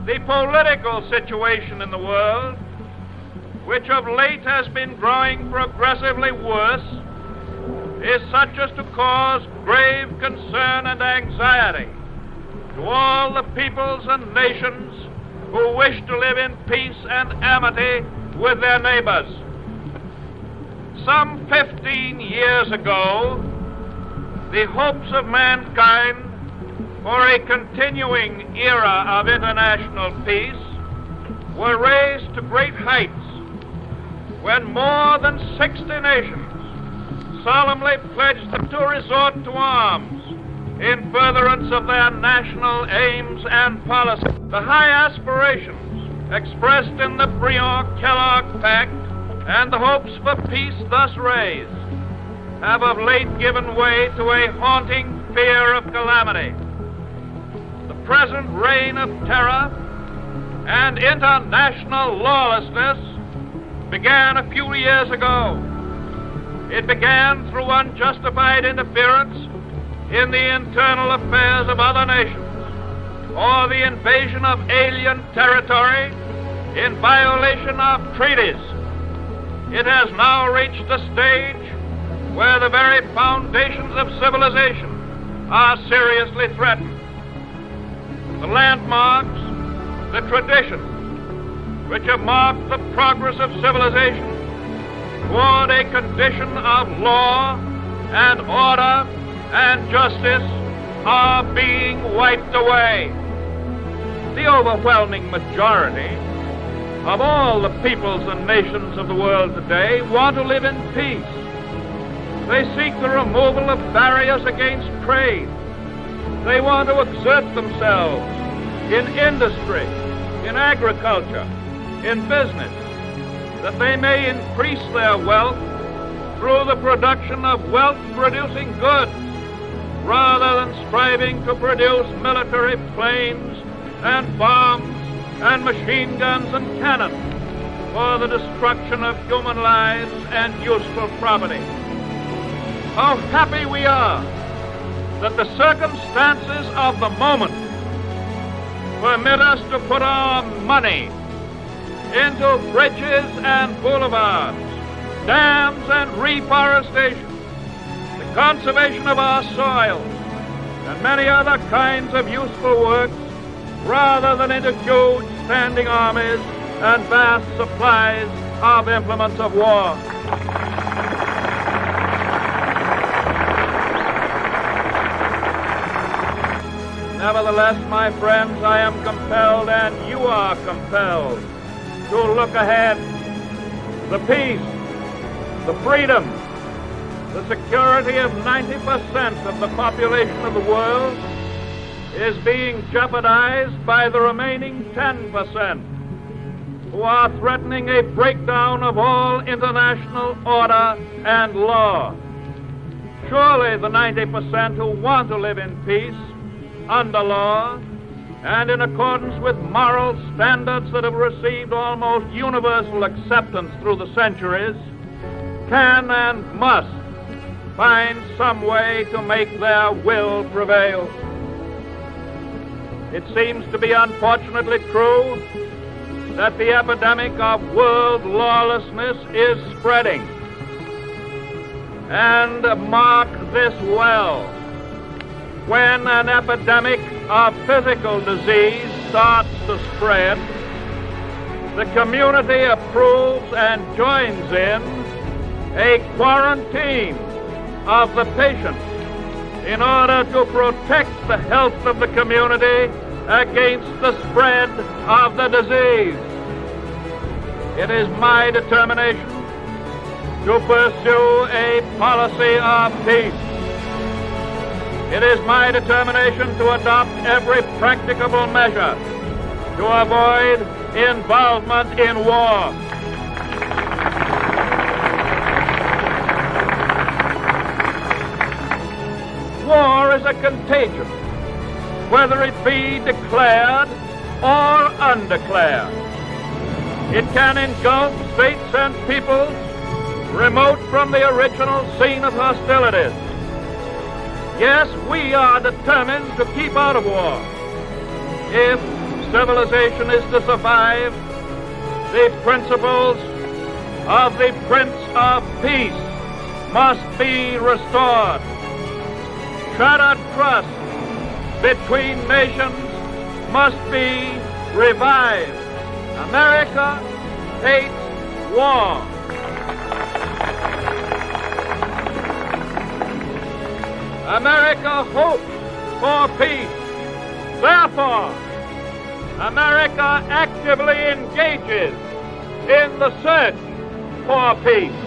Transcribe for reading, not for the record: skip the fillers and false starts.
The political situation in the world, which of late has been growing progressively worse, is such as to cause grave concern and anxiety to all the peoples and nations who wish to live in peace and amity with their neighbors. Some 15 years ago, the hopes of mankind for a continuing era of international peace were raised to great heights when more than 60 nations solemnly pledged to resort to arms in furtherance of their national aims and policies. The high aspirations expressed in the Briand-Kellogg Pact and the hopes for peace thus raised have of late given way to a haunting fear of calamity. The present reign of terror and international lawlessness began a few years ago. It began through unjustified interference in the internal affairs of other nations, or the invasion of alien territory in violation of treaties. It has now reached a stage where the very foundations of civilization are seriously threatened. The landmarks, the traditions, which have marked the progress of civilization toward a condition of law and order and justice, are being wiped away. The overwhelming majority of all the peoples and nations of the world today want to live in peace. They seek the removal of barriers against trade. They want to exert themselves in industry, in agriculture, in business, that they may increase their wealth through the production of wealth-producing goods, rather than striving to produce military planes and bombs and machine guns and cannons for the destruction of human lives and useful property. How happy we are that the circumstances of the moment permit us to put our money into bridges and boulevards, dams and reforestation, the conservation of our soil, and many other kinds of useful works, rather than into huge standing armies and vast supplies of implements of war. Nevertheless, my friends, I am compelled, and you are compelled, to look ahead. The peace, the freedom, the security of 90% of the population of the world is being jeopardized by the remaining 10%, who are threatening a breakdown of all international order and law. Surely the 90% who want to live in peace, under law, and in accordance with moral standards that have received almost universal acceptance through the centuries, can and must find some way to make their will prevail. It seems to be unfortunately true that the epidemic of world lawlessness is spreading. And mark this well. When an epidemic of physical disease starts to spread, the community approves and joins in a quarantine of the patient in order to protect the health of the community against the spread of the disease. It is my determination to pursue a policy of peace. It is my determination to adopt every practicable measure to avoid involvement in war. War is a contagion, whether it be declared or undeclared. It can engulf states and peoples remote from the original scene of hostilities. Yes, we are determined to keep out of war if civilization is to survive, the principles of the Prince of Peace must be restored. Shattered trust between nations must be revived. America hates war. America hopes for peace. Therefore, America actively engages in the search for peace.